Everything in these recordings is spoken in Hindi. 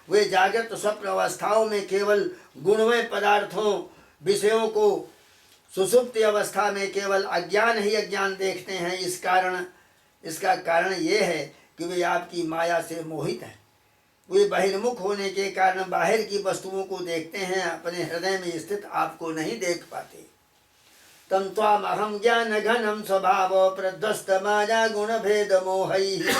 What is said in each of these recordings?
वे जागृत स्वप्न अवस्थाओं में केवल गुणमय पदार्थों विषयों को, सुषुप्ति अवस्था में केवल अज्ञान ही अज्ञान देखते हैं। इसका कारण ये है कि वे आपकी माया से मोहित हैं। वे बहिर्मुख होने के कारण बाहर की वस्तुओं को देखते हैं, अपने हृदय में स्थित आपको नहीं देख पाते। तम त्वाम अहम ज्ञान घनम स्वभाव प्रध्वस्त माया गुण भेद मोहैः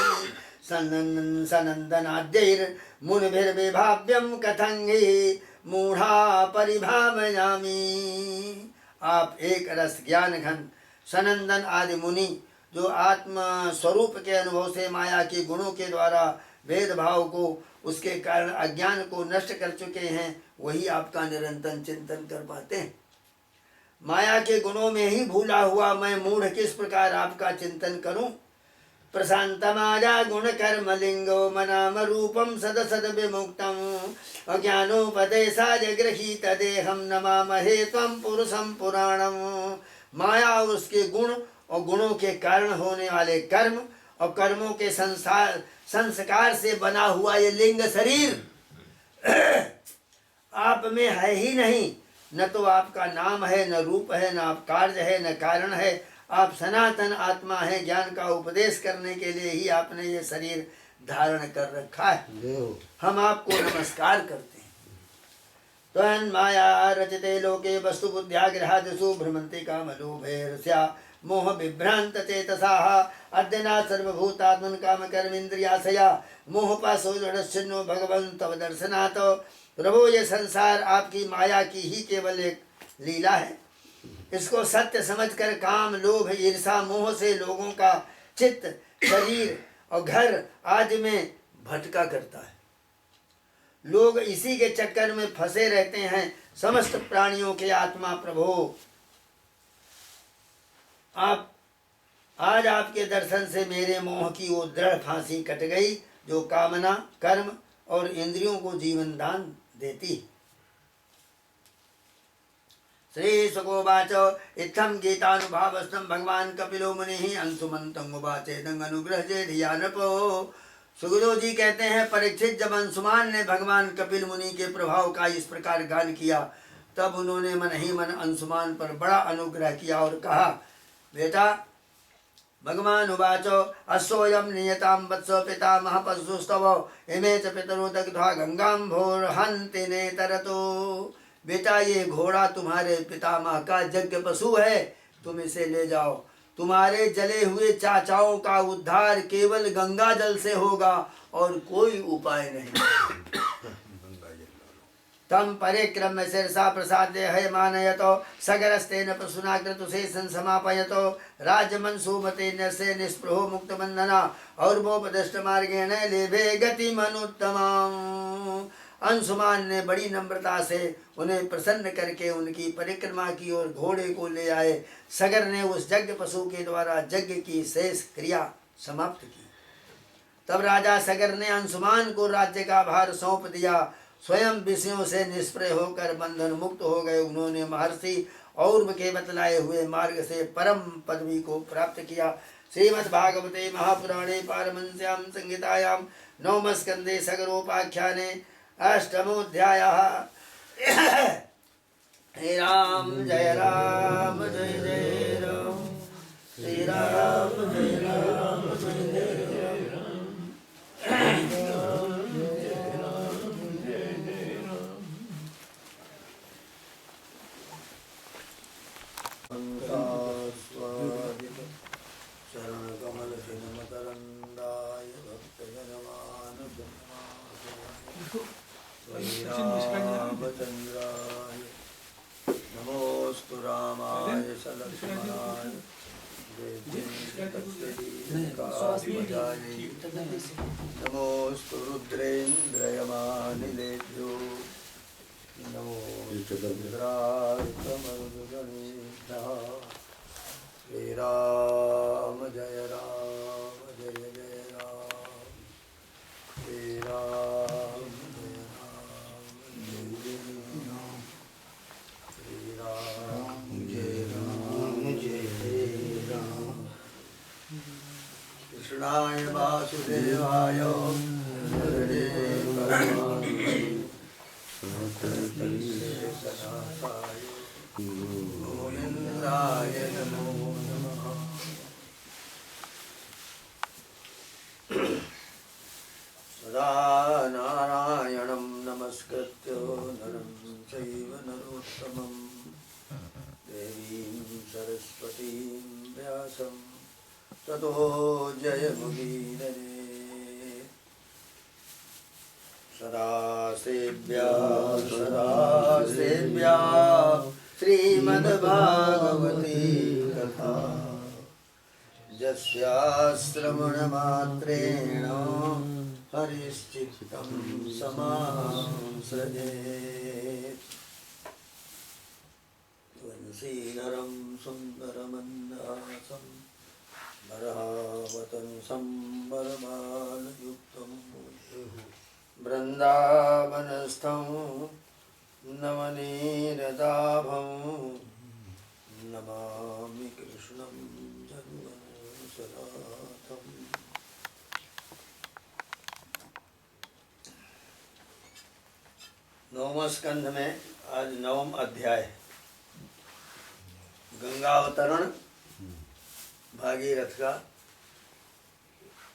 सनंदनाद्यैर मुनिभिर्विभाव्यम कथंहि मूढ़ा परिभावयामि। आप एक रस ज्ञान घन सनंदन आदि मुनि जो आत्म स्वरूप के अनुभव से माया के गुणों के द्वारा भेदभाव को, उसके कारण अज्ञान को नष्ट कर चुके हैं, वही आपका निरंतर चिंतन कर पाते हैं। माया के गुणों में ही भूला हुआ मैं मूढ़ किस प्रकार आपका चिंतन करूं। प्रशांत माया गुण कर्म लिंगो मनाम रूपम सद सद विमुक्तम अज्ञानोपदेशाय गृहीत देहम नमामहे त्वं पुरुषम पुराणम। माया और उसके गुण और गुणों के कारण होने वाले कर्म और कर्मों के संस्कार से बना हुआ ये लिंग शरीर आप में है ही नहीं। न तो आपका नाम है, न रूप है, न आप कार्य है, न कारण है। आप सनातन आत्मा है। ज्ञान का उपदेश करने के लिए ही आपने ये शरीर धारण कर रखा है। हम आपको नमस्कार करते हैं। त्वं माया रचिते लोके वस्तु बुद्ध्याग्रहादिषु भ्रमन्ति कामलोभैर्स्या मोह विभ्रांत चेतसाः अद्यना सर्वभूतात्मन काम कर्मेन्द्रियाशया मोह पाशो जड़च्छिन्नो भगवन् तव दर्शनात्। प्रभु, ये संसार आपकी माया की ही केवल एक लीला है। इसको सत्य समझकर काम लोभ ईर्षा मोह से लोगों का चित्त शरीर और घर आदि में भटका करता है। लोग इसी के चक्कर में फंसे रहते हैं। समस्त प्राणियों के आत्मा प्रभु, आप आज आपके दर्शन से मेरे मोह की वो दृढ़ फांसी कट गई जो कामना कर्म और इंद्रियों को जीवन दान देती। श्री सुकोवाच इत्थं गीतानुभावस्तम भगवान कपिलो मुनिः अंशुमन्तं उवाचेदं अनुग्रह्य धिया नृपो। सुखदेव जी कहते हैं, परीक्षित जब अंशुमान ने भगवान कपिल मुनि के प्रभाव का इस प्रकार गान किया, तब उन्होंने मन ही मन अंशुमान पर बड़ा अनुग्रह किया और कहा, बेटा भगवान उवाच अश्वयं नियतां वत्स पितामह पशुस्तव इमे च पितरो दग्ध्वा गंगाम्भोर्हन्ति नेतरतो। बेटा, ये घोड़ा तुम्हारे पितामह का यज्ञ पशु है, तुम इसे ले जाओ। तुम्हारे जले हुए चाचाओं का उद्धार केवल गंगा जल से होगा और कोई उपाय नहीं। तम परिक्रम्य शिरसा प्रसाद्य है मानयतो सगरस्तेन पशुना कृतुशेषं समापयतो राजमंसूमतेन से निस्पृहो मुक्त बंधना और वोपदिष्ट मार्गेण लेभे गति मनुत्तमाम्। अंशुमान ने बड़ी नम्रता से उन्हें प्रसन्न करके उनकी परिक्रमा की और घोड़े को ले आए। सगर ने उस यज्ञ पशु के द्वारा यज्ञ की शेष क्रिया समाप्त की। तब राजा सगर ने अंशुमान को राज्य का भार सौंप दिया। स्वयं विषयों से निष्प्रय होकर बंधन मुक्त हो गए। उन्होंने महर्षि और के बतलाए हुए मार्ग से परम पदवी को प्राप्त किया। श्रीमद्भागवते महापुराणे पारमहंस्यां संहितायां नवम स्कंदे सगरोपाख्याने अष्टमोऽध्यायः। हे राम जय राम जय जय राम, श्री राम जय राम जय जय राम। चरण कमल मकरंदाय रामचंद्राय नमोस्तु रामाय सलक्ष्मणाय नमोस्तु रुद्रेन्द्रयमानिलेभ्यो नमो रुद्रार्कमरुगणेभ्यः। श्री राम जय राम जय जय राम, श्री राम जय राम जय जय राम, श्री राम जय राम जय जय राम। कृष्णाय वासुदेवाय हरे गोविंदाय नमो नमः। सदा नारायणं नमस्कृत्य नरं चैव नरोत्तमं देवीं सरस्वतीं व्यासं ततो जयमुदीरये। सदा सेव्या श्रीमद्भागवती कथा यस्याश्रवणमात्रेण हरिश्चित्तं समासृजेत्। तुलसीधरं सुन्दरमन्दहासं बर्हावतंसं वरमालयुक्तं वृन्दावनस्थं नवनीरदाभं नमामि कृष्णं जन्मसनाथम्। नवम स्कंध में आज नवम अध्याय गंगावतरण भागीरथ का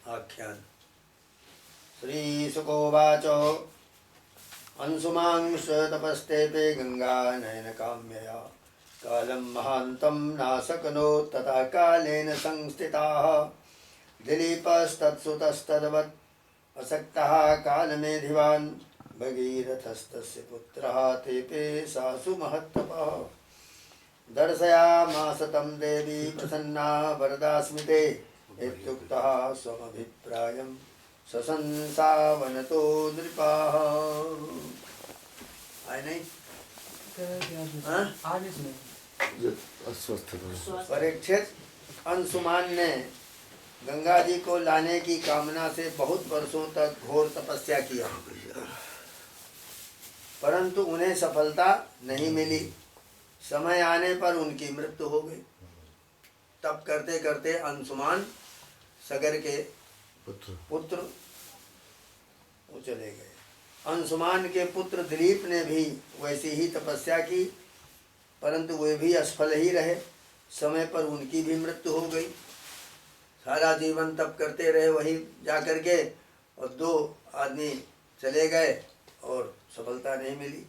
आख्यान। श्रीशुकोवाच अंशुमांश तपस्तेपे गंगा नयन काम्यया कालं महान्तं नाशकनो तथा कालेन संस्थिताः दिलीपस्तत्सुतस्तद्वत् असक्तः कालमेधिवान् भगीरथस्तस्य पुत्रः तेपे सासु महत्तपः दर्शयामास तं देवी प्रसन्ना वरदास्मिते इत्युक्तः स्वमभिप्रायं सशंसावनतो नृपाः। आए नहीं? परीक्षित अंशुमान ने गंगा जी को लाने की कामना से बहुत वर्षों तक घोर तपस्या किया, परंतु उन्हें सफलता नहीं मिली। समय आने पर उनकी मृत्यु हो गई। तप करते करते अंशुमान सगर के पुत्र वो चले गए। अंशुमान के पुत्र दिलीप ने भी वैसी ही तपस्या की, परंतु वे भी असफल ही रहे। समय पर उनकी भी मृत्यु हो गई। सारा जीवन तप करते रहे वहीं जा कर के, और 2 आदमी चले गए और सफलता नहीं मिली।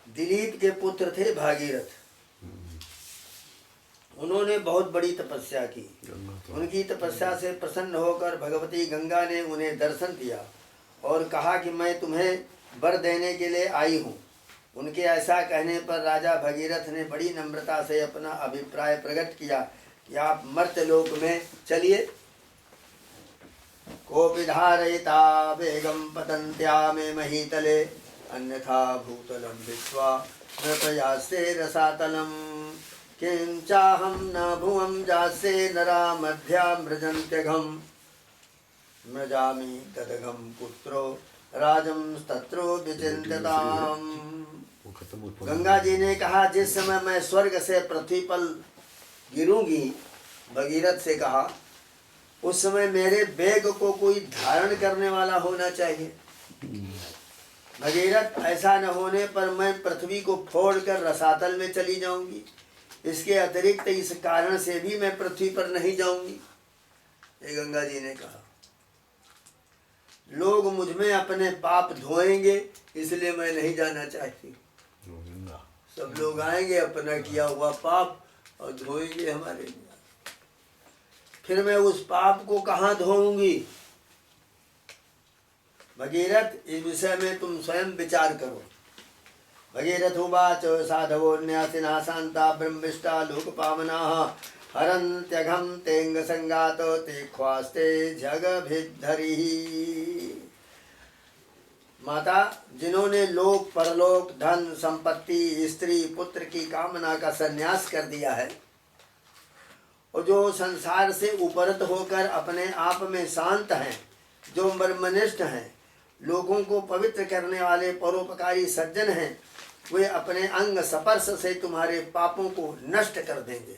दिलीप के पुत्र थे भागीरथ। उन्होंने बहुत बड़ी तपस्या की। उनकी तपस्या से प्रसन्न होकर भगवती गंगा ने उन्हें दर्शन दिया और कहा कि मैं तुम्हें वर देने के लिए आई हूँ। उनके ऐसा कहने पर राजा भगीरथ ने बड़ी नम्रता से अपना अभिप्राय प्रकट किया कि आप मर्त्यलोक में चलिए। कोपि धारयिता वेगं पतन्त्या मे महीतले अन्यथा भूतलं विश्वा नृपयास्ते रसातलं किंचाहं न भुवं जास्ये नरा मध्या मृजन्त्यघं मृजामि तदघं पुत्रो राजं तत्रो विचिन्त्यताम्। गंगा जी ने कहा, जिस समय मैं स्वर्ग से पृथ्वी पर गिरूंगी, भगीरथ से कहा, उस समय मेरे वेग को कोई धारण करने वाला होना चाहिए। भगीरथ, ऐसा न होने पर मैं पृथ्वी को फोड़कर रसातल में चली जाऊंगी। इसके अतिरिक्त इस कारण से भी मैं पृथ्वी पर नहीं जाऊंगी। ये गंगा जी ने कहा, लोग मुझ में अपने पाप धोएंगे, इसलिए मैं नहीं जाना चाहती। सब लोग आएंगे अपना किया हुआ पाप और धोएंगे हमारे लिए, फिर मैं उस पाप को कहाँ धोऊंगी। भगीरथ, इस विषय में तुम स्वयं विचार करो। भगीरथ उवाच साधवो न्यासिना शांता ब्रह्मिष्टा लोकपावनाः हरन्त्यघं तेंग संगात ते ख्वास्ते जगभिद्धरिः। माता, जिन्होंने लोक परलोक धन संपत्ति स्त्री पुत्र की कामना का संन्यास कर दिया है और जो संसार से उपरत होकर अपने आप में शांत हैं, जो ब्रह्मनिष्ठ हैं, लोगों को पवित्र करने वाले परोपकारी सज्जन हैं, वे अपने अंग स्पर्श से तुम्हारे पापों को नष्ट कर देंगे।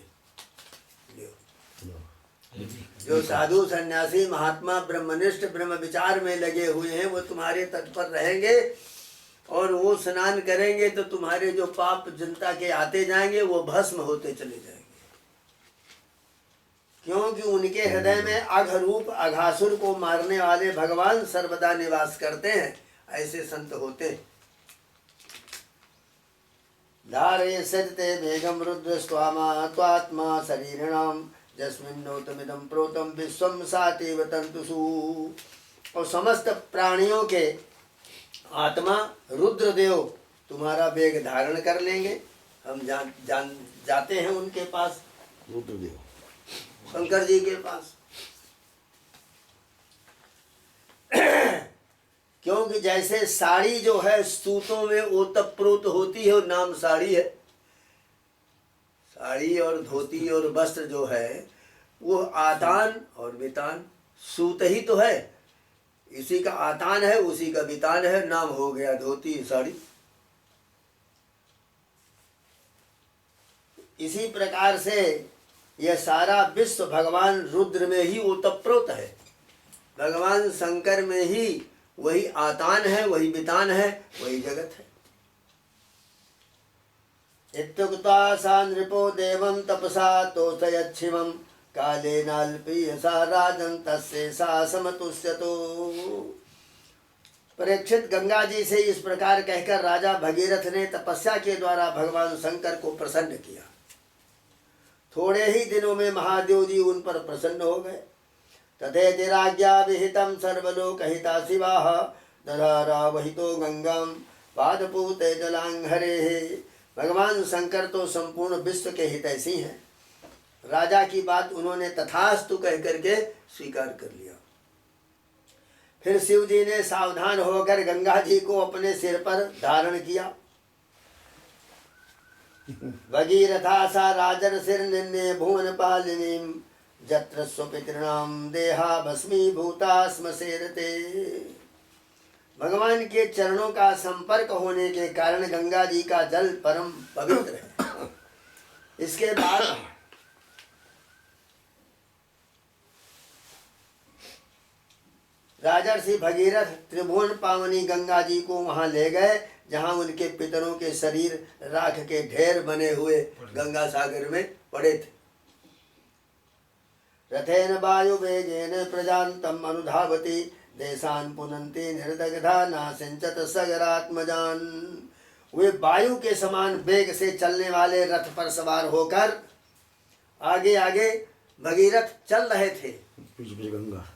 जो साधु सन्यासी महात्मा ब्रह्मनिष्ठ ब्रह्म विचार में लगे हुए हैं वो तुम्हारे तट पर रहेंगे और वो स्नान करेंगे तो तुम्हारे जो पाप जनता के आते जाएंगे वो भस्म होते चले जाएंगे, क्योंकि उनके हृदय में अघ रूप अघासुर को मारने वाले भगवान सर्वदा निवास करते हैं। ऐसे संत होते हैं। धारे सजते मेघम रुद्र स्वामा त्वात्मा शरीरिणाम जस्मिन्नोतमिदं प्रोतम विश्वम सातीव तंतुषु। और समस्त प्राणियों के आत्मा रुद्रदेव तुम्हारा वेग धारण कर लेंगे। हम जाते हैं उनके पास, रुद्रदेव शंकर जी के पास। क्योंकि जैसे साड़ी जो है सूतों में ओतप्रोत होती है, नाम साड़ी है। साड़ी और धोती और वस्त्र जो है वो आतान और वितान, सूत ही तो है। इसी का आतान है, उसी का वितान है, नाम हो गया धोती साड़ी। इसी प्रकार से यह सारा विश्व भगवान रुद्र में ही ओतप्रोत है। भगवान शंकर में ही वही आतान है, वही वितान है, वही जगत है। इत्युक्त्वा सा नृपो देवं तपसा तोषयच्छिवं कालेनाल्पीयसा राजन् तस्य सा समतुष्यतो। परीक्षित, गंगा जी से इस प्रकार कहकर राजा भगीरथ ने तपस्या के द्वारा भगवान शंकर को प्रसन्न किया। थोड़े ही दिनों में महादेव जी उन पर प्रसन्न हो गए। तथेति राज्ञा विहितं सर्वलोकहिता शिवाः दधारावहितो गंगां पादपूते जलांघरेः। भगवान शंकर तो संपूर्ण विश्व के हितैषी हैं। राजा की बात उन्होंने तथास्तु कह करके स्वीकार कर लिया। फिर शिव जी ने सावधान होकर गंगा जी को अपने सिर पर धारण किया। भगीरथा सा राजर्षिर्निन्ने भुवन पालिनीं जत्र स्वपितॄणां देहा भस्मीभूता स्मशेरते। भगवान के चरणों का संपर्क होने के कारण गंगा जी का जल परम पवित्र है। इसके बाद राजर्षि भगीरथ त्रिभुवन पावनी गंगा जी को वहां ले गए, जहां उनके पितरों के शरीर राख के ढेर बने हुए गंगा सागर में पड़े थे। रथेन वायुवेगेन प्रजान्तम् अनुधावति देशान पुनन्ति निर्दग्धा नासिंचत सगरात्मजान। वे वायु के समान वेग से चलने वाले रथ पर सवार होकर आगे आगे भगीरथ चल रहे थे। पीछे पीछे गंगा,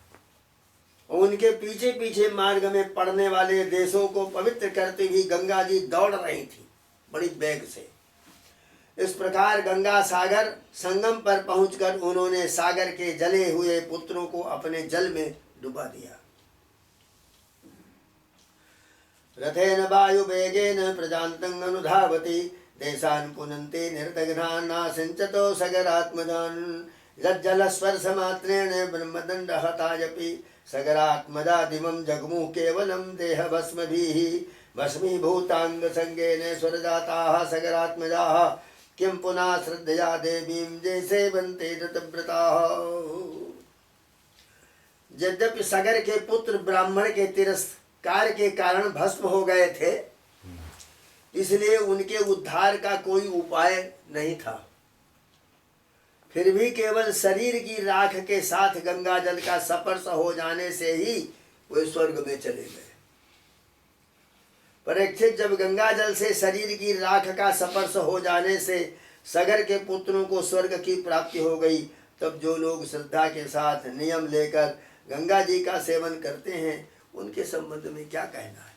उनके पीछे पीछे मार्ग में पड़ने वाले देशों को पवित्र करती हुई गंगा जी दौड़ रही थी बड़ी वेग से। इस प्रकार गंगा सागर संगम पर पहुंचकर उन्होंने सागर के जले हुए पुत्रों को अपने जल में डुबा दिया। रथेन वायुवेगेन प्रजान्तम् अनुधावति देशान् पुनन्ति निर्दग्धान् नासिंचतो सगरात्मजान्। यज्जलस्पर्शमात्रेण ब्रह्मदण्डहतायपि सगरात्मजादिमं जगमुः केवलं देहभस्मभिः। भस्मीभूताङ्गसङ्गेन स्वरजाताः सगरात्मजाः किं पुनः श्रद्धया देवीं जे सेवन्ते ऋतव्रताः। यद्यपि सगर के पुत्र ब्राह्मण के तिरस्कार के कारण भस्म हो गए थे, इसलिए उनके उद्धार का कोई उपाय नहीं था। फिर भी केवल शरीर की राख के साथ गंगा जल का स्पर्श हो जाने से ही वे स्वर्ग में चले गए। परीक्षित, जब गंगा जल से शरीर की राख का स्पर्श हो जाने से सगर के पुत्रों को स्वर्ग की प्राप्ति हो गई, तब जो लोग श्रद्धा के साथ नियम लेकर गंगा जी का सेवन करते हैं उनके संबंध में क्या कहना है।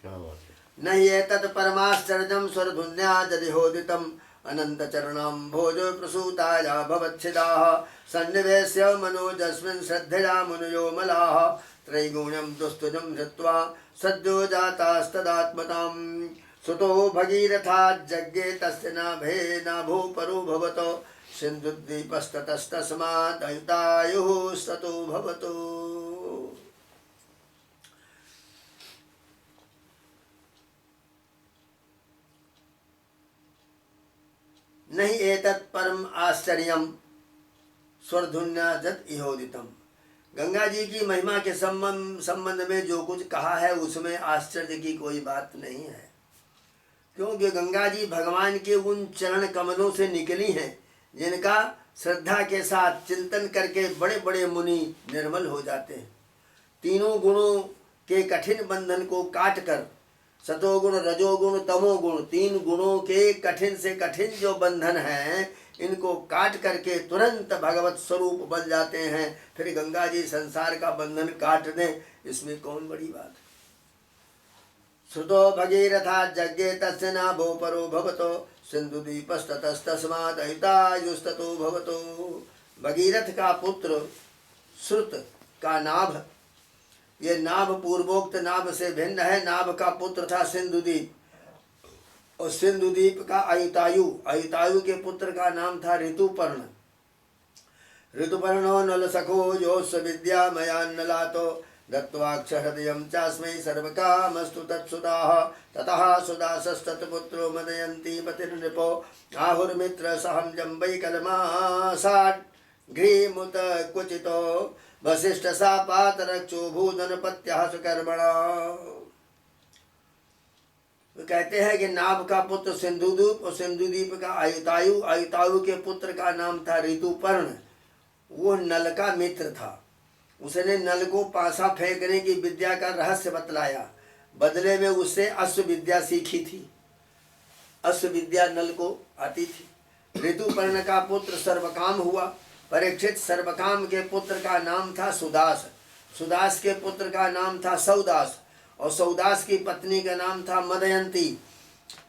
नहीं एतत् परमाश्चर्यं स्वरधुन्या जदिहोदितम् अनंत चरणाम भोजो प्रसूताया भवच्छिदाः सन्निवेश्य मनोजस्मिन् श्रद्धया मुनयो मलाः त्रैगुण्यं दुस्तुजं धृत्वा सद्यो जातास्तदात्मताम्। सुतो भगीरथा जज्ञे तस्य नाभे नाभो परो भवतो सिन्धुद्वीपस्ततस्तस्मात् अयुतायुः सतो भवतो। नहीं एतत् परम आश्चर्यम स्वर्धुन्या जत इहोदितम। गंगा जी की महिमा के संबंध में जो कुछ कहा है उसमें आश्चर्य की कोई बात नहीं है, क्योंकि गंगा जी भगवान के उन चरण कमलों से निकली हैं जिनका श्रद्धा के साथ चिंतन करके बड़े बड़े मुनि निर्मल हो जाते हैं। तीनों गुणों के कठिन बंधन को काट कर, सतोगुण रजोगुण तमोगुण, तीन गुणों के कठिन से कठिन जो बंधन है इनको काट करके तुरंत भगवत स्वरूप बन जाते हैं। फिर गंगा जी संसार का बंधन काट दें, इसमें कौन बड़ी बात है। श्रुतो भगीरथा जज्ञे तस्य नाभो परो भवतो सिंधुद्वीपस्ततस्तस्मात् अहितायुस्ततो भवतो। भगीरथ का पुत्र श्रुत का नाभ, ये नाभ पूर्वोक्त नाभ से भिन्न है। नाभ का पुत्र था सिंधुद्वीप, और सिंधुद्वीप का अयुतायु, अयुतायु के पुत्र का नाम था ऋतुपर्ण। ऋतुपर्णो नल सखो जोस् विद्या मयान्नलातो दत्वाक्ष हृदयं चास्मै सर्वकामस्तु तत्सुदाः ततः सुदासस्तत्पुत्रो मदयन्ती पतिर्नृपो आहुर्मित्र सहं जम्बै कलमासात् घ्रीमुत कुचितो वसिष्ठ सापात रक्षो भूधनपत्यः सुकर्मणा। कहते हैं कि नाभ का पुत्र सिंधुद्वीप और सिंधुद्वीप का अयुतायु, अयुतायु के पुत्र का नाम था ऋतुपर्ण। वो नल का मित्र था। उसने नल को पासा फेंकने की विद्या का रहस्य बतलाया, बदले में उससे अश्व विद्या सीखी थी। अश्व विद्या नल को आती थी। ऋतुपर्ण का पुत्र सर्वकाम हुआ। परीक्षित सर्वकाम के पुत्र का नाम था सुदास, सुदास के पुत्र का नाम था सौदास, और सौदास की पत्नी का नाम था मदयंती।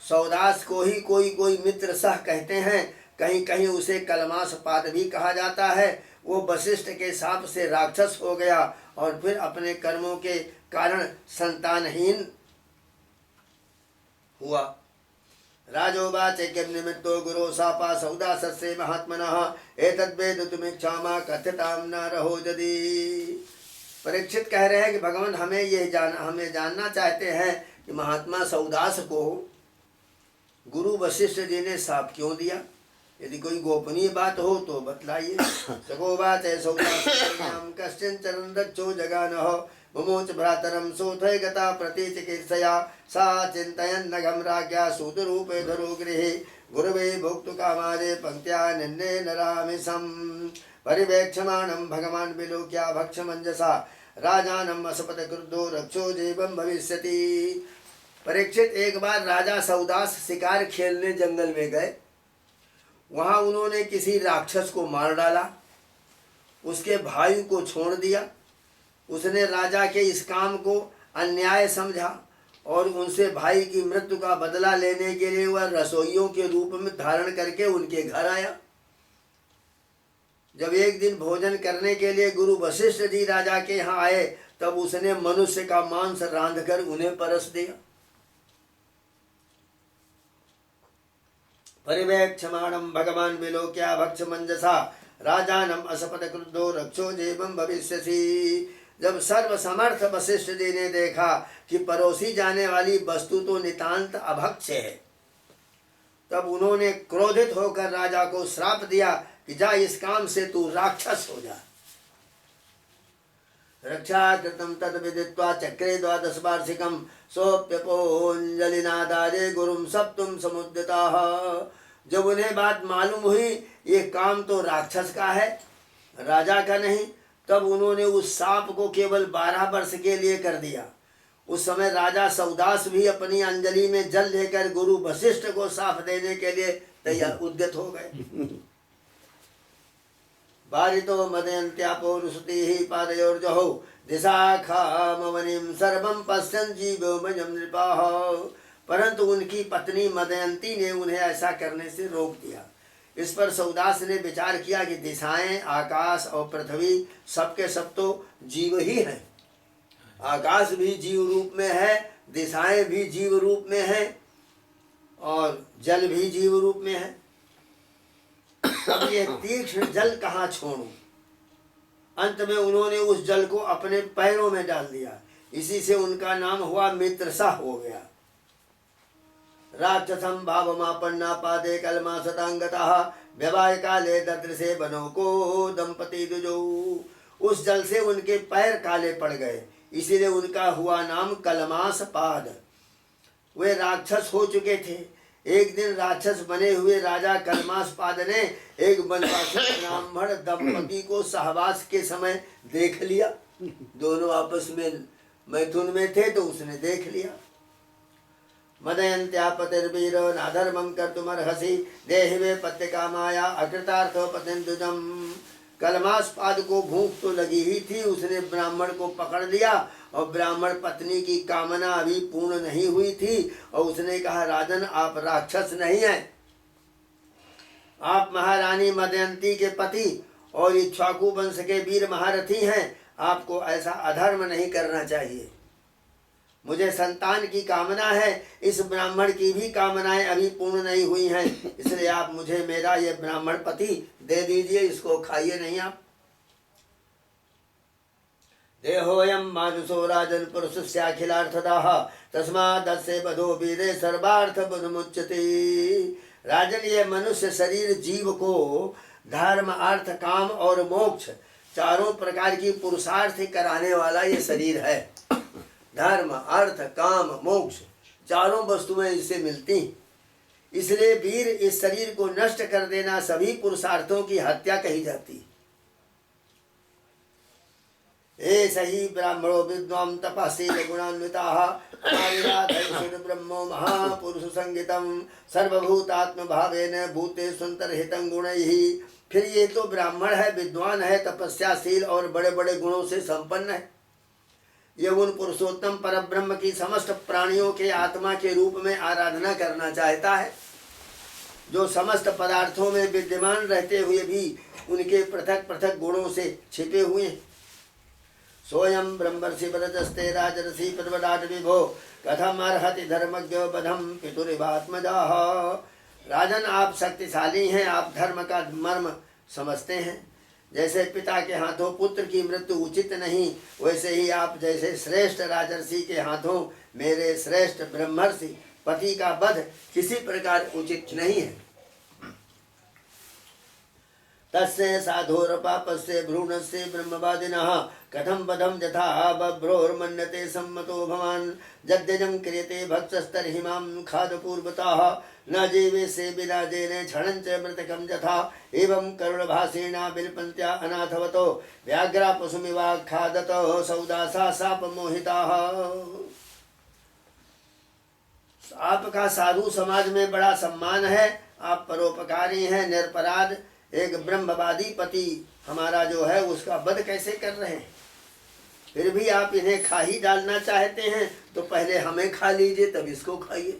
सौदास को ही कोई मित्र सह कहते हैं, कहीं कहीं उसे कलमास पाद भी कहा जाता है। वो वशिष्ठ के शाप से राक्षस हो गया और फिर अपने कर्मों के कारण संतानहीन हुआ। राजोवाच किं निमित्तो गुरो शापा सौदासस्य महात्मनः एतद्वेदितुमिच्छामः कथ्यतां न रहो यदि। परीक्षित कह रहे हैं कि भगवान हमें जानना चाहते हैं कि महात्मा सौदास को गुरु वशिष्ठ जी ने शाप क्यों दिया। यदि कोई गोपनीय बात हो तो बतलाइए। सगोवाच सौदासं कश्चिन चरण दक्षो जगानः मुमोच भ्रातरं सोथय गता प्रतीचिकीर्षया सा चिन्तयन् नघं राज्ञा सूतरूपे धरो गृहे गुरवे भोक्तु कामादे पंक्त्या निन्ने नरामिषं परिवेक्षमाणं भगवान् विलोक्या भक्षमंजसा राजानम् असपत क्रुद्धो रक्षो जीवं भविष्यति। परीक्षित एक बार राजा सौदास शिकार खेलने जंगल में गए। वहां उन्होंने किसी राक्षस को मार डाला, उसके भाई को छोड़ दिया। उसने राजा के इस काम को अन्याय समझा और उनसे भाई की मृत्यु का बदला लेने के लिए वह रसोइयों के रूप में धारण करके उनके घर आया। जब एक दिन भोजन करने के लिए गुरु वशिष्ठ जी राजा के यहाँ आए, तब उसने मनुष्य का मांस रांध कर उन्हें परस दिया। परिवेक्षमाणं भगवान् विलोक्या भक्षमंजसा राजानम् असपत क्रुद्धो रक्षो जीवं भविष्यसि। जब सर्व समर्थ वशिष्ठ जी ने देखा कि परोसी जाने वाली वस्तु तो नितांत अभक्ष्य है, तब उन्होंने क्रोधित होकर राजा को श्राप दिया कि जा इस काम से तू राक्षस हो जा। रक्षा कृतं तद विदित्वा चक्रे द्वादश वार्षिकं सोप्यपोञ्जलिनादारे गुरुं सप्तुं समुद्यताः। जब उन्हें बात मालूम हुई ये काम तो राक्षस का है, राजा का नहीं, तब उन्होंने उस सांप को केवल 12 वर्ष के लिए कर दिया। उस समय राजा सौदास भी अपनी अंजलि में जल लेकर गुरु वशिष्ठ को साप देने के लिए तैयार उद्यत हो गए। बारितो मदयन्त्यापो रुसुतिः पादयोर्जहौ दिशाखामवनिं सर्वं पश्यन् जीवोमयं नृपाः। परंतु उनकी पत्नी मदयंती ने उन्हें ऐसा करने से रोक दिया। इस पर सौदास ने विचार किया कि दिशाएं, आकाश और पृथ्वी सबके सब तो जीव ही हैं। आकाश भी जीव रूप में है, दिशाएं भी जीव रूप में है, और जल भी जीव रूप में है। अब ये तीक्ष्ण जल कहाँ छोड़ूं। अंत में उन्होंने उस जल को अपने पैरों में डाल दिया। इसी से उनका नाम हुआ मित्रसा हो गया। राक्षसं भावमापन्ना पादे कलमा सतांगतः व्यवाय काले ददृशे बनो को दंपति दुजौ। उस जल से उनके पैर काले पड़ गए, इसीलिए उनका हुआ नाम कलमास पाद। वे राक्षस हो चुके थे। एक दिन राक्षस बने हुए राजा कलमास पाद ने एक बनवासी ब्राह्मण दंपति को सहवास के समय देख लिया। दोनों आपस में मैथुन में थे तो उसने देख लिया। मदयंत्या पतिर्वीर नाधर्मं कर्तुमर्हसि देहिवे पत्य कामाया अकृतार्थो पतिंदुजम। कलमास पाद को भूख तो लगी ही थी, उसने ब्राह्मण को पकड़ लिया और ब्राह्मण पत्नी की कामना अभी पूर्ण नहीं हुई थी और उसने कहा, राजन आप राक्षस नहीं हैं, आप महारानी मदयंती के पति और इक्ष्वाकु वंश के वीर महारथी हैं, आपको ऐसा अधर्म नहीं करना चाहिए। मुझे संतान की कामना है, इस ब्राह्मण की भी कामनाएं अभी पूर्ण नहीं हुई हैं, इसलिए आप मुझे मेरा ये ब्राह्मण पति दे दीजिए, इसको खाइए नहीं आप। देहोयम मानुषो राजन पुरुषस्याखिलार्थदाः तस्मादस्य बधो वीरे सर्वार्थ बुधमुच्यते। राजन, ये मनुष्य शरीर जीव को धर्म अर्थ काम और मोक्ष चारों प्रकार की पुरुषार्थ कराने वाला ये शरीर है। धर्म अर्थ काम मोक्ष चारों वस्तुएं इससे मिलती, इसलिए वीर इस शरीर को नष्ट कर देना सभी पुरुषार्थों की हत्या कही जाती। ऐसा ही ब्राह्मणो विद्वान तपस्वी गुणान्विताः ब्रह्मो महापुरुष संगीतम सर्वभूतात्म भावेन भूतेषु अंतर्हितं गुणैः। फिर ये तो ब्राह्मण है, विद्वान है, तपस्याशील और बड़े बड़े गुणों से संपन्न है। ये उन पुरुषोत्तम परब्रह्म की समस्त प्राणियों के आत्मा के रूप में आराधना करना चाहता है, जो समस्त पदार्थों में विद्यमान रहते हुए भी उनके पृथक पृथक गुणों से छिपे हुए हैं। सोयम ब्रह्मर्षि वरदस्ते राजर्षि प्रवडाट विभो कथम अर्हति धर्मज्ञ बधम पितुरिवात्मजाः। राजन, आप शक्तिशाली हैं, आप धर्म का मर्म समझते हैं। जैसे पिता के हाथों पुत्र की मृत्यु उचित नहीं, वैसे ही आप जैसे श्रेष्ठ राजर्षि के हाथों मेरे श्रेष्ठ ब्रह्मर्षि पति का वध किसी प्रकार उचित नहीं है। तस्य साधोरपापस्य भ्रूणस्य ब्रह्मवादिनः कथम वधम यथा बभ्रोर्मन्यते सम्मतो भवान् यद्यजं क्रियते भक्षस्तर्हि मां खादपूर्वतः न जीवे से विराजेन क्षणञ्च मृतकं यथा एवं करुणभाषेणा विलपन्त्या अनाथवतो व्याघ्रा पशुमिवाखादतो सौदासा शापमोहिताः। आपका साधु समाज में बड़ा सम्मान है, आप परोपकारी हैं, निरपराध। एक ब्रह्मवादी पति हमारा जो है उसका वध कैसे कर रहे हैं, फिर भी आप इन्हें खा ही डालना चाहते हैं, तो पहले हमें खा लीजिए तब इसको खाइए।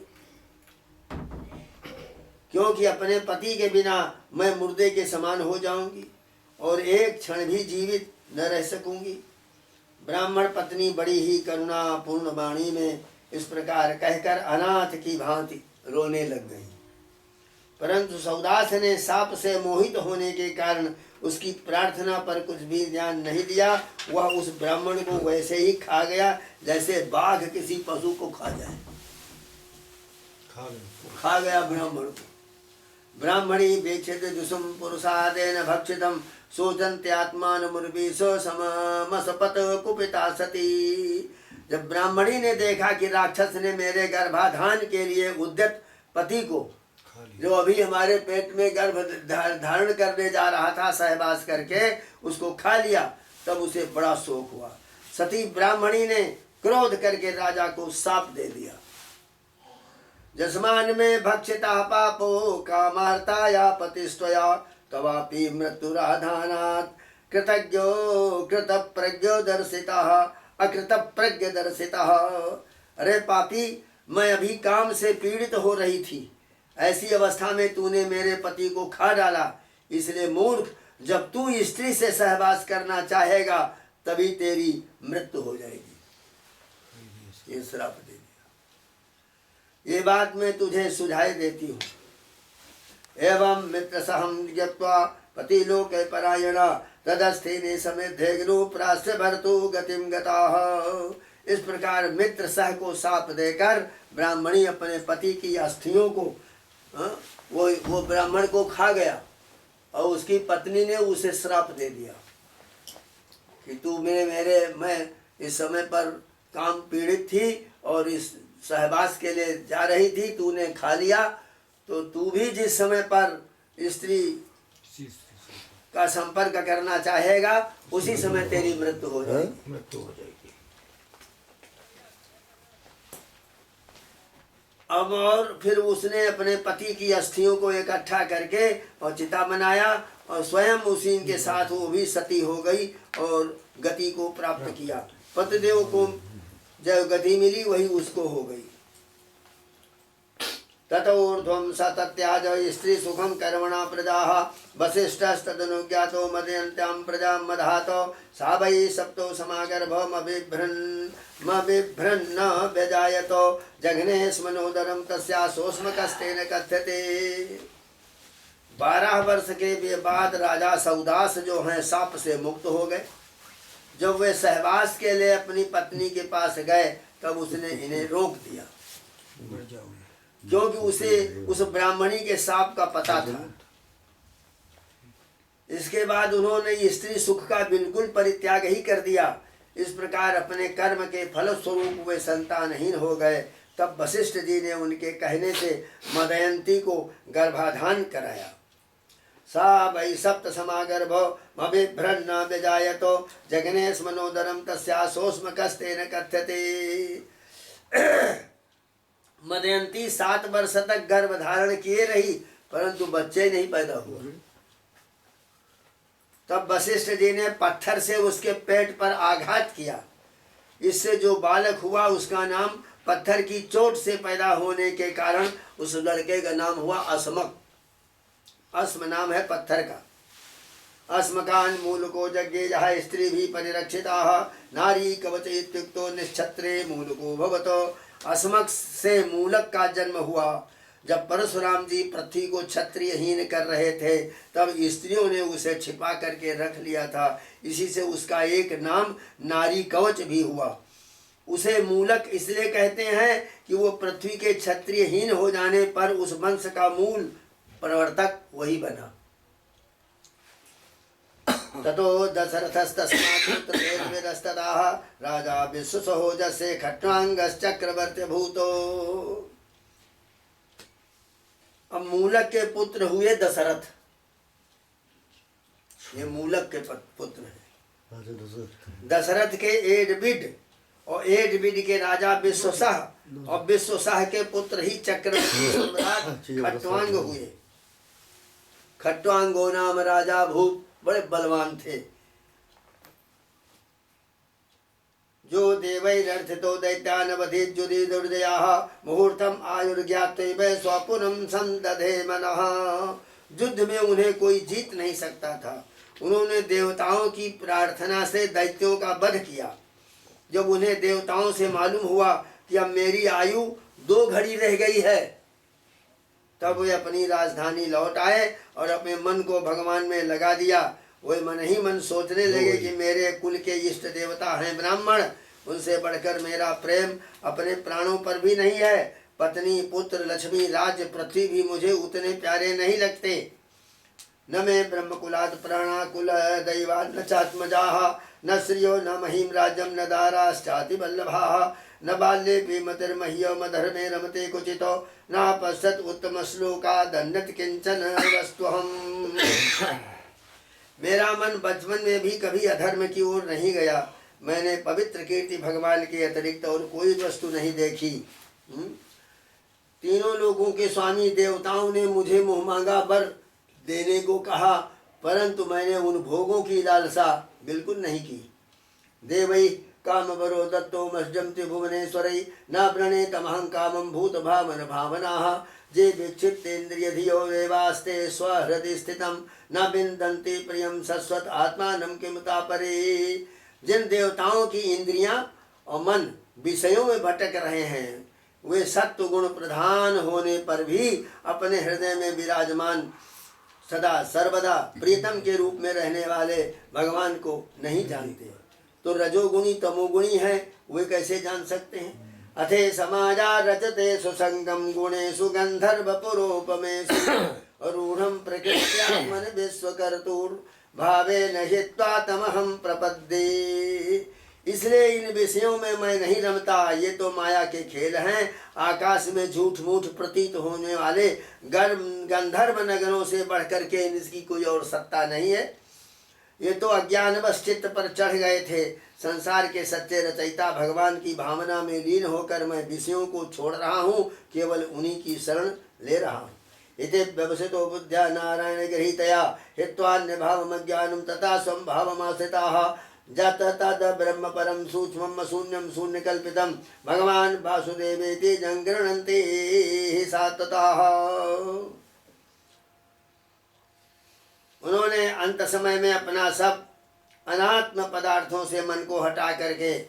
क्योंकि अपने पति के बिना मैं मुर्दे के समान हो जाऊंगी और एक क्षण भी जीवित न रह सकूंगी। ब्राह्मण पत्नी बड़ी ही करुणा पूर्ण वाणी में इस प्रकार कहकर अनाथ की भांति रोने लग गई, परंतु सौदास ने साप से मोहित होने के कारण उसकी प्रार्थना पर कुछ भी ध्यान नहीं दिया। वह उस ब्राह्मण को वैसे ही खा गया जैसे बाघ किसी पशु को खा जाए। खा गया ब्राह्मण को। ब्राह्मणी वीक्षित जुषुम पुरुषादेन भक्षितम सोचन्त्यात्मानमुर्वीशो सममसपत कुपिता सती। जब ब्राह्मणी ने देखा कि राक्षस ने मेरे गर्भाधान के लिए उद्यत पति को, जो अभी हमारे पेट में गर्भ धारण करने जा रहा था सहवास करके, उसको खा लिया, तब उसे बड़ा शोक हुआ। सती ब्राह्मणी ने क्रोध करके राजा को शाप दे दिया। जस्मान में भक्षिता पापो कामार्ताया पतिस्त्वया तवापि मृत्युराधानात् कृतज्ञो कृतप्रज्ञो दर्शितः अकृतप्रज्ञ दर्शितः। अरे पापी, मैं अभी काम से पीड़ित हो रही थी, ऐसी अवस्था में तूने मेरे पति को खा डाला, इसलिए मूर्ख, जब तू स्त्री से सहवास करना चाहेगा तभी तेरी मृत्यु हो जाएगी। ये श्राप दे दिया। ये बात मैं तुझे सुझाई देती हूँ। एवं मित्र सहम ज्ञत्वा पति लोके परायणा तदस्थिने समेध्यग्नु प्रास्य भर्तु गतिम गताः। इस प्रकार मित्र सह को शाप देकर ब्राह्मणी अपने पति की अस्थियों को वो ब्राह्मण को खा गया और उसकी पत्नी ने उसे श्राप दे दिया। कि तू मैं इस समय पर काम पीड़ित थी और इस सहवास के लिए जा रही थी, तूने खा लिया, तो तू भी जिस समय पर स्त्री का संपर्क करना चाहेगा उसी समय तेरी मृत्यु हो जाएगी। मृत्यु हो जाएगी। अब और फिर उसने अपने पति की अस्थियों को इकट्ठा करके और चिता बनाया और स्वयं उसी के साथ वो भी सती हो गई और गति को प्राप्त किया। पतिदेव को जो गति मिली वही उसको हो गई। ततोर्ध्वं स तत्याज स्त्री सुखम कर्मणा प्रजाः वसिष्ठस्तदनुज्ञातो मदयन्त्यां प्रजां मधातो सा वै सप्तो समागर्भमबिभ्रन्न व्यजायतो जघ्ने स्मनोदरं तस्या सोष्मकस्तेन कथ्यते। 12 वर्ष के बाद राजा सौदास जो हैं साप से मुक्त हो गए। जब वे सहवास के लिए अपनी पत्नी के पास गए तब उसने इन्हें रोक दिया, क्योंकि उसे उस ब्राह्मणी के साप का पता था। इसके बाद उन्होंने स्त्री सुख का बिल्कुल परित्याग ही कर दिया। इस प्रकार अपने कर्म के फल स्वरूप वे संतानहीन हो गए। तब वशिष्ठ जी ने उनके कहने से मदयंती को गर्भाधान कराया। सा वै सप्त समागर्भमबिभ्रन्न व्यजायतो जघने स्मनोदरं तस्या सोष्मकस्तेन कथ्यते। मदयंती 7 वर्ष तक गर्भ धारण किए रही, परंतु बच्चे नहीं पैदा हुए। तब वशिष्ठ जी ने पत्थर से उसके पेट पर आघात किया। इससे जो बालक हुआ उसका नाम पत्थर की चोट से पैदा होने के कारण उस लड़के का नाम हुआ अस्मक। अस्म नाम है पत्थर का। अस्मकान मूलको यज्ञे जहाँ स्त्री भी परिरक्षिता नारी कवच इत्युक्तो निश्छत्रे मूलको भवतो। अस्मक से मूलक का जन्म हुआ। जब परशुराम जी पृथ्वी को क्षत्रियहीन कर रहे थे तब स्त्रियों ने उसे छिपा करके रख लिया था। इसी से उसका एक नाम नारी कवच भी हुआ। उसे मूलक इसलिए कहते हैं कि वो पृथ्वी के क्षत्रियहीन हो जाने पर उस वंश का मूल प्रवर्तक वही बना। ततो दशरथस्तस्मात्पुत्रैर्विदस्तदाः राजा विश्वसहोजसे खट्वांगश्चक्रवर्ती भूतो। अब मूलक के पुत्र हुए दशरथ। ये मूलक के पुत्र हैं। दशरथ के एडबिड और एडबिड के राजा विश्वसह और विश्वसह के पुत्र ही चक्रवर्ती सम्राट खट्वांग हुए। खट्वांगो नाम राजा भूत बड़े बलवान थे। जो देवैरर्थितो दैत्यानवधिजुदि दुर्जयाः मुहूर्तम आयुर्ज्ञातैव स्वपुरं संदधे मनः। युद्ध में उन्हें कोई जीत नहीं सकता था। उन्होंने देवताओं की प्रार्थना से दैत्यों का वध किया। जब उन्हें देवताओं से मालूम हुआ कि अब मेरी आयु 2 घड़ी रह गई है, तब वे अपनी राजधानी लौट आए और अपने मन को भगवान में लगा दिया। वे मन ही मन सोचने लगे कि मेरे कुल के इष्ट देवता हैं ब्राह्मण, उनसे बढ़कर मेरा प्रेम अपने प्राणों पर भी नहीं है। पत्नी पुत्र लक्ष्मी राज्य पृथ्वी भी मुझे उतने प्यारे नहीं लगते। न मे ब्रह्मकुलात् प्राणाकुल दैवा न चात्मजाः न श्रियो न महिम राज्यम न दाराश्चाति वल्लभाः न बाल्ये मतिर्मह्यो मधर्मे रमते कुचितो न पश्यत् उत्तम श्लोका दण्डत किंचन वस्तुहम्। मेरा मन बचपन में भी कभी अधर्म की ओर नहीं गया। मैंने पवित्र कीर्ति भगवान के अतिरिक्त और कोई वस्तु नहीं देखी। तीनों लोगों के स्वामी देवताओं ने मुझे मुँह मांगा वर देने को कहा, परंतु मैंने उन भोगों की लालसा बिल्कुल नहीं की। देवै कामवरो दत्तो मज्जन्ति भुवनेश्वरै न प्रणेतमहं कामं भूत भावन भावनाः जे विक्षिप्तेन्द्रिय धियो वेवास्ते स्वहृदि स्थितं न विन्दन्ति प्रियं शश्वत आत्मानं किमुता परे। जिन देवताओं की इंद्रियां और मन विषयों में भटक रहे हैं, वे सत्व गुण प्रधान होने पर भी अपने हृदय में विराजमान सदा सर्वदा प्रीतम के रूप में रहने वाले भगवान को नहीं जानते। तो रजोगुणी तमोगुणी है, वे कैसे जान सकते हैं। अथे समाजा रचते सुसंगम गुणेषु गंधर्व पुरोपमेषु रूढ़ं प्रकृत्यात्मन विश्वकर्तुर् भावे न हित्वा तमहम प्रपद्ये। इसलिए इन विषयों में मैं नहीं रमता, ये तो माया के खेल हैं। आकाश में झूठ मूठ प्रतीत होने वाले गंधर्व नगरों से बढ़कर के इसकी कोई और सत्ता नहीं है। ये तो अज्ञानवश चित्त पर चढ़ गए थे। संसार के सच्चे रचयिता भगवान की भावना में लीन होकर मैं विषयों को छोड़ रहा हूँ, केवल उन्हीं की शरण ले रहा हूँ। इति व्यवसितो बुद्ध्या नारायण गृहीतया हित्वान्य भावमज्ञानं तथा स्वं भावमाश्रिताः जत तद ब्रह्म परम सूक्ष्मं शून्यं शून्यकल्पितं भगवान् वासुदेवेति जङ्गृह्णन्ति सात्वताः। उन्होंने अंत समय में अपना सब अनात्म पदार्थों से मन को हटा करके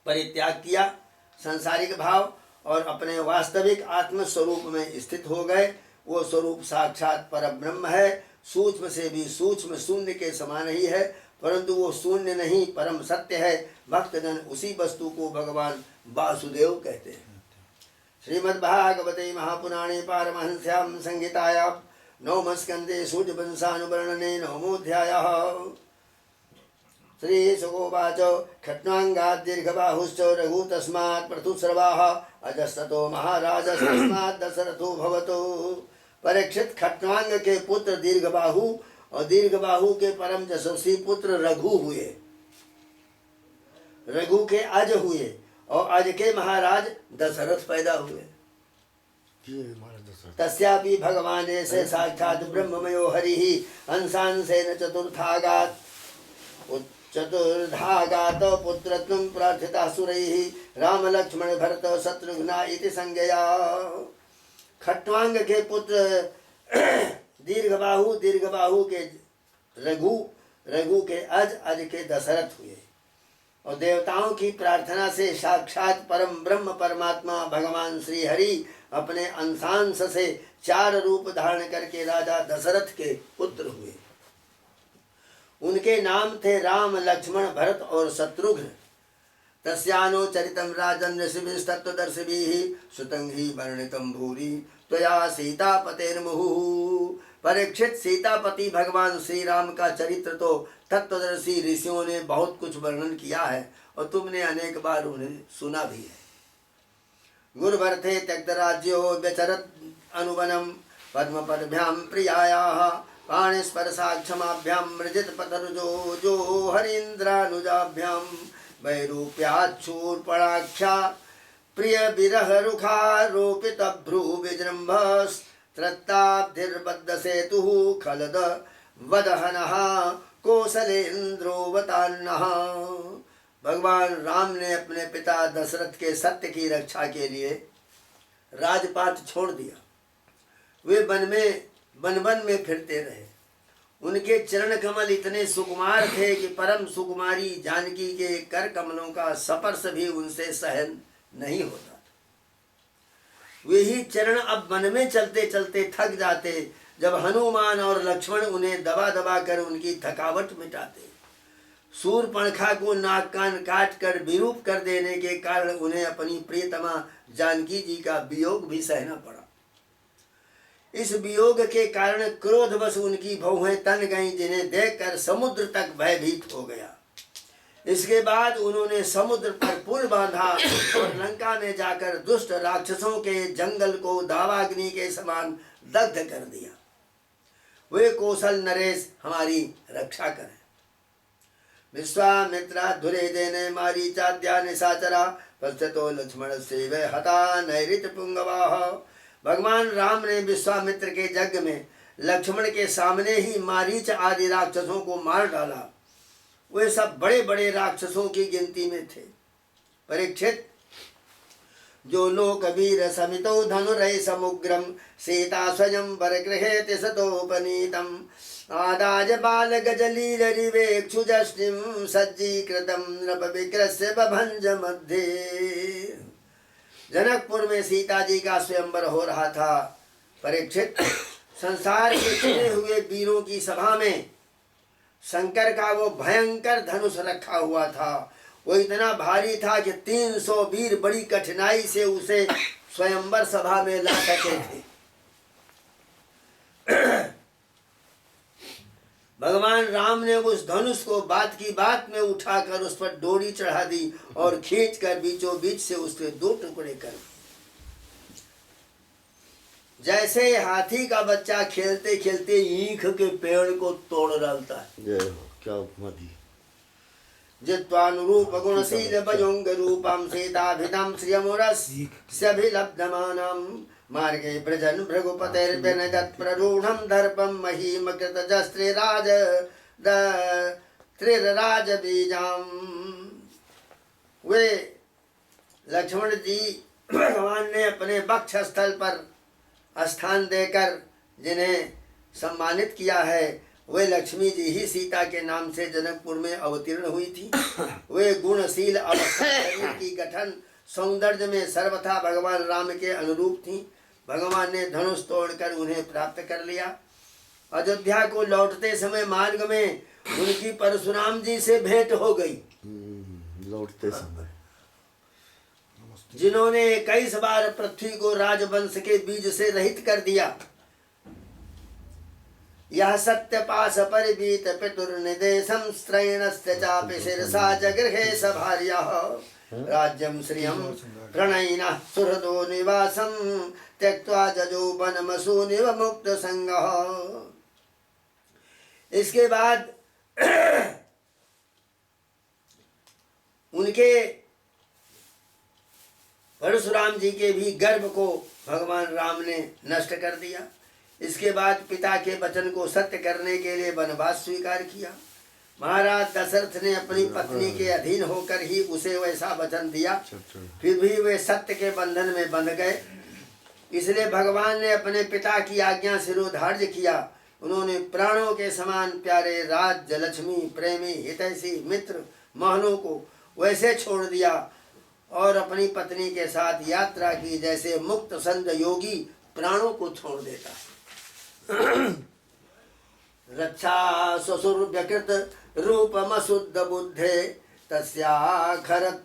परित्याग किया, संसारिक भाव, और अपने वास्तविक आत्म स्वरूप में स्थित हो गए। वो स्वरूप साक्षात परब्रह्म है, सूक्ष्म से भी सूक्ष्म शून्य के समान ही है, परंतु वो शून्य नहीं परम सत्य है। भक्तजन उसी वस्तु को भगवान वासुदेव कहते हैं। श्रीमद्भागवते महापुराणे पारमहंस्यां संहितायां नवम स्कंदे सूर्यवंशानुवर्णने नवमोऽध्यायः। श्रीशुकोवाच खट्वाङ्गात् दीर्घबाहुश्च रघु तस्मात् पृथुस्रवाः अजस्ततो महाराजस्तस्मात् दशरथो भवतो। परीक्षित, खट्वांग के पुत्र दीर्घबाहु और दीर्घबाहु के परम यशस्वी पुत्र रघु हुए, रघु के अज हुए, और अज के महाराज दशरथ पैदा हुए। तस्यापि भगवान से साक्षात ब्रह्ममयो हरिः हंसांसेन चतुर्धागात पुत्रत्वं प्रार्थिता सुरैः राम लक्ष्मण भरत शत्रुघ्ना इति संज्ञया। खट्वांग के पुत्र दीर्घबाहु, दीर्घबाहु के रघु, रघु के अज के दशरथ हुए, और देवताओं की प्रार्थना से साक्षात परम ब्रह्म परमात्मा भगवान श्री हरि अपने अंशांश से 4 रूप धारण करके राजा दशरथ के पुत्र हुए। उनके नाम थे राम, लक्ष्मण, भरत और शत्रुघ्न। तस्यानो चरितं राजन् ऋषिभिस्तत्त्वदर्शिभिः श्रुतं हि वर्णितं भूरि त्वया सीतापतेर्मुहुः। परीक्षित, सीतापति भगवान श्री राम का चरित्र तो तत्वदर्शी ऋषियों ने बहुत कुछ वर्णन किया है, और तुमने अनेक बार उन्हें सुना भी है। गुरुवर्थे त्यक्तराज्यो व्यचरत् अनुवनं पद्मपदभ्यां प्रियायाः पाणिस्पर्शाक्षमाभ्यां मृजितपतरुजो जो हरीन्द्रानुजाभ्यां वैरूप्याच्छूर्पणाक्षा प्रिय विरह रुखारोपितभ्रू विजृम्भस्त्रत्ताब्धिर्बद्ध सेतुः खलद वदहनः कौशलेन्द्रोवतान्नः। भगवान राम ने अपने पिता दशरथ के सत्य की रक्षा के लिए राजपाट छोड़ दिया। वे वन में फिरते रहे। उनके चरण कमल इतने सुकुमार थे कि परम सुकुमारी जानकी के कर कमलों का स्पर्श भी उनसे सहन नहीं होता। वे ही चरण अब वन में चलते चलते थक जाते, जब हनुमान और लक्ष्मण उन्हें दबा दबा कर उनकी थकावट मिटाते। शूर्पणखा को नाक कान काट कर विरूप कर देने के कारण उन्हें अपनी प्रियतमा जानकी जी का वियोग भी सहना पड़ा। इस वियोग के कारण क्रोधवश उनकी भौहें तन गईं, जिन्हें देखकर समुद्र तक भयभीत हो गया। इसके बाद उन्होंने समुद्र पर पुल बांधा और लंका में जाकर दुष्ट राक्षसों के जंगल को दावाग्नि के समान दग्ध कर दिया। वे कौशल नरेश हमारी रक्षा करें। विश्वामित्रा धुरे देने मारीचाद्या निशाचरा पश्चातो लक्ष्मण से वे हता नैरित पुंगवाह। भगवान राम ने विश्वामित्र के यज्ञ में लक्ष्मण के सामने ही मारीच आदि राक्षसों को मार डाला। वे सब बड़े बड़े राक्षसों की गिनती में थे। परीक्षित, जो लोक वीर समितो धनुरै समुग्रम सीता स्वयं वरगृहे सतोपनीतम आदाज बाल गजलील रिवेक्षुजष्टिम सज्जीकृतम नृप विक्रस्य बभंज मध्य। जनकपुर में सीता जी का स्वयंवर हो रहा था। परीक्षित, संसार के चुने हुए वीरों की सभा में शंकर का वो भयंकर धनुष रखा हुआ था। वो इतना भारी था कि 300 वीर बड़ी कठिनाई से उसे स्वयंवर सभा में ला सके थे। भगवान राम ने उस धनुष को बात की बात में उठाकर उस पर डोरी चढ़ा दी और खींचकर बीचों बीच से उसके 2 टुकड़े कर दिए। जैसे हाथी का बच्चा खेलते खेलते ईख के पेड़ को तोड़ डालता है। जय हो, क्या उपमा दी। जित्वानुरूप गुणशील भजुंग रूपम सीताभिधम श्रियमुरस्यभिलब्धमानम मार्गे व्रजन भृगुपतेर्व्यनजत् प्ररूढं दर्पं महीम कृतजस्त्रिराज त्रिराज बीजाम। वे लक्ष्मण जी भगवान ने अपने वक्ष स्थल पर स्थान देकर जिन्हें सम्मानित किया है, वे लक्ष्मी जी ही सीता के नाम से जनकपुर में अवतीर्ण हुई थी। वे गुणशील अवस्था, शरीर की गठन, सौंदर्य में सर्वथा भगवान राम के अनुरूप थी। भगवान ने धनुष तोड़कर उन्हें प्राप्त कर लिया। अयोध्या को लौटते समय मार्ग में उनकी परशुराम जी से भेंट हो गई। लौटते समय जिन्होंने 21 बार पृथ्वी को राजवंश के बीज से रहित कर दिया। यह सत्य पाश परिबीत पितुर्निदेशं स्त्रैणस्य चापि शिरसा जगृहे सभार्यः राज्यं श्रियं प्रणयिनः सुहृदो निवासं त्यक्त्वा जजो वनमसूनिव मुक्त संगः। इसके बाद उनके परशुराम जी के भी गर्भ को भगवान राम ने नष्ट कर दिया। इसके बाद पिता के वचन को सत्य करने के लिए वनवास स्वीकार किया। महाराज दशरथ ने अपनी पत्नी के अधीन होकर ही उसे वैसा वचन दिया, फिर भी वे सत्य के बंधन में बंध गए। इसलिए भगवान ने अपने पिता की आज्ञा शिरोधार्य किया। उन्होंने प्राणों के समान प्यारे राज्य, लक्ष्मी, प्रेमी, हितैषी, मित्र, महलों को वैसे छोड़ दिया और अपनी पत्नी के साथ यात्रा की जैसे मुक्त संत योगी प्राणों को छोड़ देता है। रक्षा ससुर्व्यकृत रूपमशुद्ध बुद्धे तस्याखरत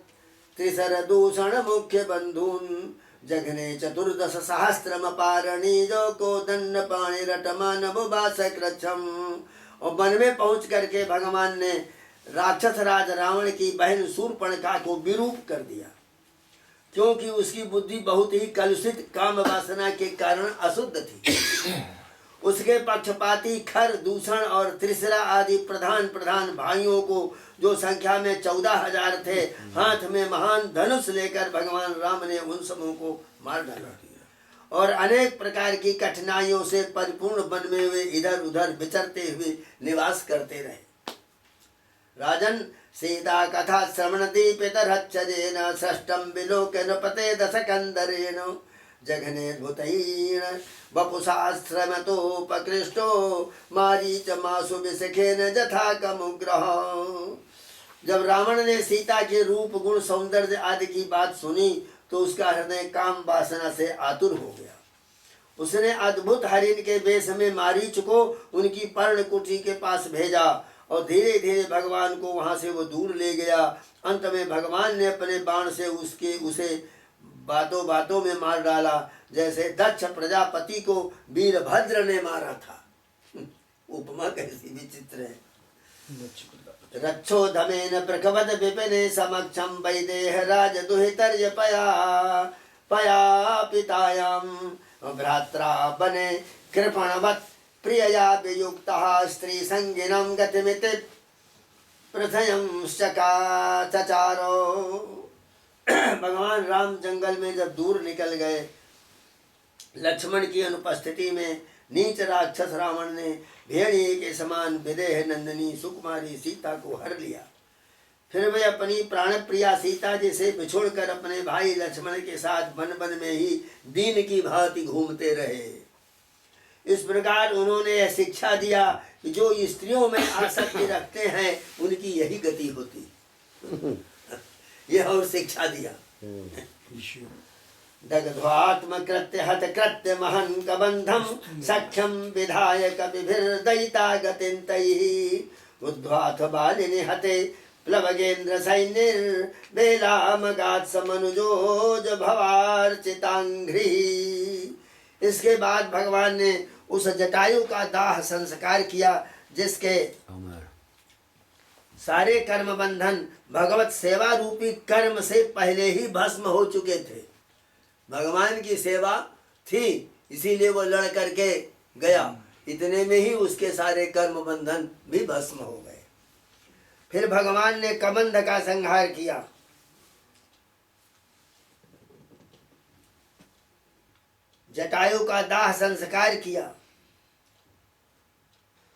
त्रिसर दूषण मुख्य बंधून जघने 14 सहस्त्रम पारणीजो को दंड पाणी रटमान बासक्रक्षम। और वन में पहुंच करके भगवान ने राक्षस राज रावण की बहन शूर्पणखा को विरूप कर दिया, क्योंकि उसकी बुद्धि बहुत ही कलुषित काम वासना के कारण अशुद्ध थी। उसके पक्षपाती खर, दूषण और त्रिसरा आदि प्रधान भाइयों को, जो संख्या में 14,000 थे, हाथ में महान धनुष लेकर भगवान राम ने उन समूह को मार डाला और अनेक प्रकार की कठिनाइयों से परिपूर्ण वन में वे इधर उधर विचरते हुए निवास करते रहे। राजन, सीता कथा श्रवण दीपितरच्छजेन सृष्टं विलोक्य नृपते दशकंदरेण जघने भूतैन वपुषाश्रमतोपकृष्टो मारीचमासु विशिखेन जथा कमुग्रह। जब रावण ने सीता के रूप, गुण, सौंदर्य आदि की बात सुनी तो उसका हृदय काम वासना से आतुर हो गया। उसने अद्भुत हरिण के वेश में मारीच को उनकी पर्णकुटी के पास भेजा और धीरे धीरे भगवान को वहां से वो दूर ले गया। अंत में भगवान ने अपने बाण से उसे बातों बातों में मार डाला, जैसे दक्ष प्रजापति को वीरभद्र ने मारा था। उपमा कैसी विचित्र है। रक्षो धमेन प्रकवद विपिने समक्षम वैदेह राज दुहितर्य पया पितायाम भ्रात्रा बने कृपणवत् प्रियया वियुक्तः स्त्री संगिनम गतिमिति प्रथयं चचारो। भगवान राम जंगल में जब दूर निकल गए, लक्ष्मण की अनुपस्थिति में नीच राक्षस रावण ने भेड़िए के समान विदेह नंदिनी सुकुमारी सीता को हर लिया। फिर वे अपनी प्राण प्रिया सीता जी से बिछोड़कर अपने भाई लक्ष्मण के साथ वन वन में ही दीन की भांति घूमते रहे। इस प्रकार उन्होंने यह शिक्षा दिया कि जो स्त्रियों में आसक्ति रखते हैं उनकी यही गति होती। यह और शिक्षा दिया। दग्ध्वात्म कृत्य हत कृत्य महन कबंधम सख्यम विधायक विभिर्दयिता गतिन्तैः उद्ध्वाथ बालिनि हते प्लवगेन्द्र सैन्यर्बेलामगात् समनुजोज भवार्चितांघ्रि। इसके बाद भगवान ने उस जटायु का दाह संस्कार किया जिसके अमर सारे कर्म बंधन भगवत सेवा रूपी कर्म से पहले ही भस्म हो चुके थे। भगवान की सेवा थी, इसीलिए वो लड़ करके गया, इतने में ही उसके सारे कर्म बंधन भी भस्म हो गए। फिर भगवान ने कबंध का संहार किया। जटायु का दाह संस्कार किया।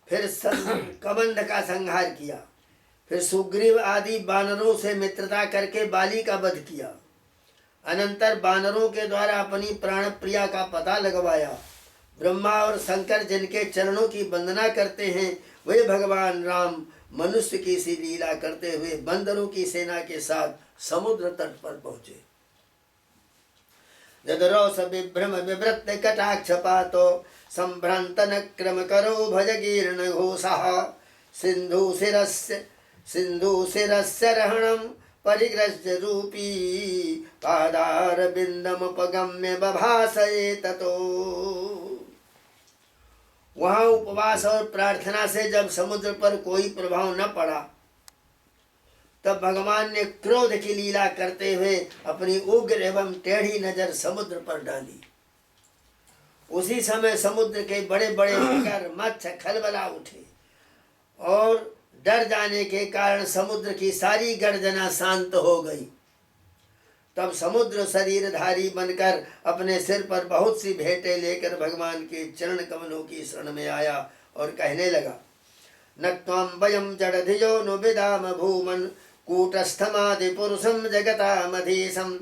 फिर कबंध का संहार किया। फिर सुग्रीव आदि बानरों से मित्रता करके बाली का वध किया। अनंतर बानरों के द्वारा अपनी प्राण प्रिया का पता लगवाया। ब्रह्मा और शंकर जिनके चरणों की वंदना करते हैं, वे भगवान राम मनुष्य की सी लीला करते हुए बंदरों की सेना के साथ समुद्र तट पर पहुंचे। जदरोस विभ्रम विवृत कटाक्षपातो संभ्रांत नक्रम करो भजगीर्ण घोषः सिंधु शिरस्य रहणम परिग्रस्य रूपी पादार बिंदमुपगम्य बभासये ततो। वहां उपवास और प्रार्थना से जब समुद्र पर कोई प्रभाव न पड़ा, तब भगवान ने क्रोध की लीला करते हुए अपनी उग्र एवं टेढ़ी नजर समुद्र पर डाली। उसी समय समुद्र के बड़े बड़े मगर मत्स्य खलबला उठे और डर जाने के कारण समुद्र की सारी गर्जना शांत हो गई। तब समुद्र शरीरधारी बनकर अपने सिर पर बहुत सी भेंटें लेकर भगवान के चरण कमलों की शरण में आया और कहने लगा, नक्त्वं वयं जडधियो नु विदाम भूमन् कूटस्थमादि पुरुषं जगतामधीशं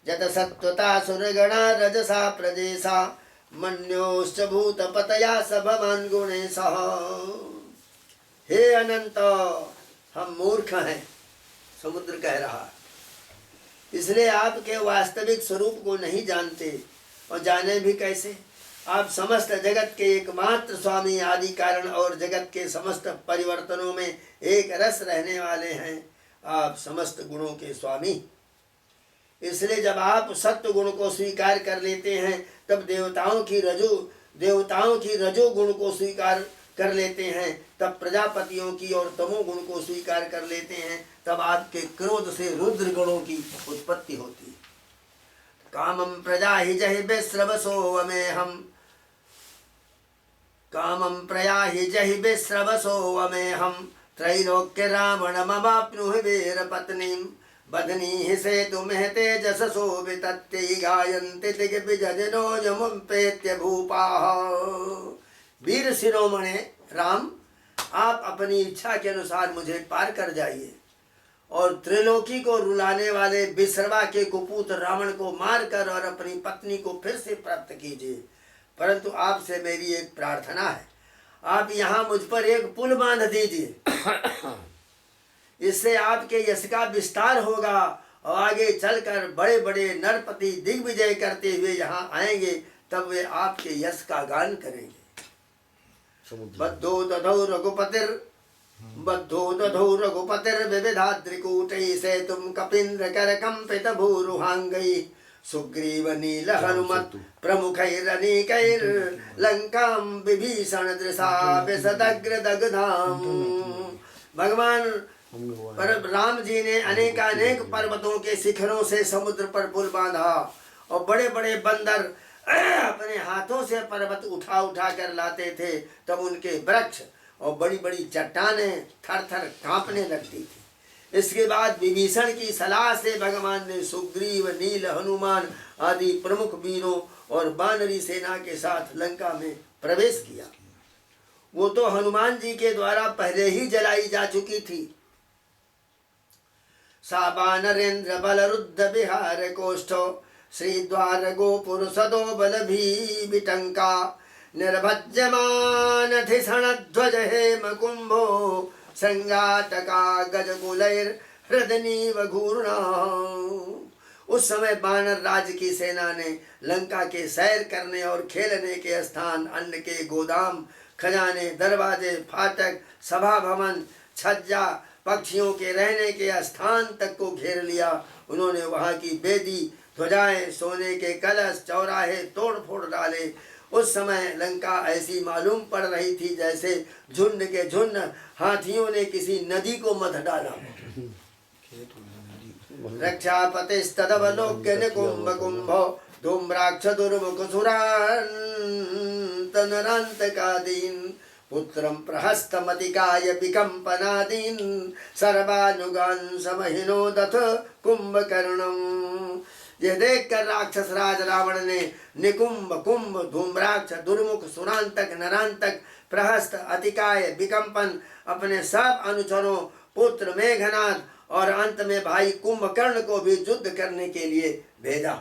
जत सत्वता सुरगणा रजसा प्रजेशा मन्योश्च भूतपतया सभवान् गुणेशः। हे अनंत, हम मूर्ख हैं, समुद्र कह रहा, इसलिए आपके वास्तविक स्वरूप को नहीं जानते, और जाने भी कैसे। आप समस्त जगत के एकमात्र स्वामी, आदि कारण और जगत के समस्त परिवर्तनों में एक रस रहने वाले हैं। आप समस्त गुणों के स्वामी। इसलिए जब आप सत्व गुण को स्वीकार कर लेते हैं, तब देवताओं की रजो गुण को स्वीकार कर लेते हैं, तब प्रजापतियों की और तमोगुण को स्वीकार कर लेते हैं, तब आपके क्रोध से रुद्र गुणों की उत्पत्ति होती है। कामं प्रजा हि जहि विश्रवसो वमेहम्, कामं प्रया हि जहि विश्रवसो वमेहम्, त्रैलोक्य रावणमवाप्नुहि वीरपत्नीम्, बध्नीहि सेतुमिह तेजससो वितत्यै गायन्ति दिग्विजयनो यमुपेत्य भूपाः। वीर शिरोमणे राम, आप अपनी इच्छा के अनुसार मुझे पार कर जाइए और त्रिलोकी को रुलाने वाले विश्रवा के कुपूत रावण को मारकर और अपनी पत्नी को फिर से प्राप्त कीजिए। परंतु आपसे मेरी एक प्रार्थना है, आप यहाँ मुझ पर एक पुल बांध दीजिए, इससे आपके यश का विस्तार होगा और आगे चलकर बड़े बड़े नरपति दिग्विजय करते हुए यहाँ आएंगे, तब वे आपके यश का गान करेंगे। बद्धो दधौ रघुपतिर विविधाद्रिकूटैः सेतुं कपीन्द्र करकम्पित भूरुहांगैः सुग्रीव नील हनुमत् प्रमुखैरनेकैर्लंकां विभीषण दृशा विशदग्र दग्धाम्। भगवान पर राम जी ने अनेकानेक पर्वतों के शिखरों से समुद्र पर पुल बांधा और बड़े बड़े बंदर अपने हाथों से पर्वत उठा उठा कर लाते थे, तब उनके वृक्ष और बड़ी बड़ी चट्टानें थर थर कांपने लगती थी। इसके बाद विभीषण की सलाह से भगवान ने सुग्रीव, नील, हनुमान आदि प्रमुख वीरों और बानरी सेना के साथ लंका में प्रवेश किया। वो तो हनुमान जी के द्वारा पहले ही जलाई जा चुकी थी। सा बानरेंद्र बल रुद्ध बिहार कोष्ठो श्रीद्वार गोपुर सदो बल भी विटंका निर्भज्यमानधिषणध्वज हेम कुंभो संगाटका गजकुलैर हृदनीव घूर्णा। उस समय वानर राज की सेना ने लंका के सैर करने और खेलने के स्थान, अन्न के गोदाम, खजाने, दरवाजे, फाटक, सभा भवन, छज्जा, पक्षियों के रहने के स्थान तक को घेर लिया। उन्होंने वहाँ की वेदी, ध्वजाएं, सोने के कलश, चौराहे तोड़ फोड़ डाले। उस समय लंका ऐसी मालूम पड़ रही थी जैसे झुंड के झुंड हाथियों ने किसी नदी को मथ डाला। रक्षापतिस्तदवलोक्य निकुंभ कुंभो धूम्राक्ष दुर्मुख सुरान्तनरान्तकादीन् पुत्रं प्रहस्तमतिकाय विकम्पनादीन् सर्वानुगान् समहिनो दथ कुंभकर्णम्। यह देखकर राक्षस राज रावण ने निकुंभ कुंभ धूम्राक्ष दुर्मुख सुरांतक नरांतक प्रहस्त अतिकाय विकम्पन अपने सब अनुचरों पुत्र मेघनाद और अंत में भाई कुंभकर्ण को भी युद्ध करने के लिए भेजा।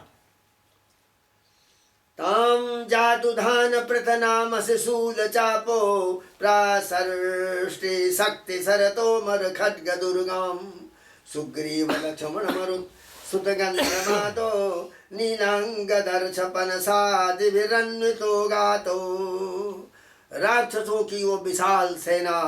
ताम जातुधान प्रथनाम शिशूल चापो प्रासृष्टि शक्ति सरतोमर खड्ग दुर्गाम सुग्रीव लक्ष्मण मरुत सुतगन्धमातो नीलांगदर्शपन सादिभिरन्वितो गातो। राक्षसों की वो विशाल सेना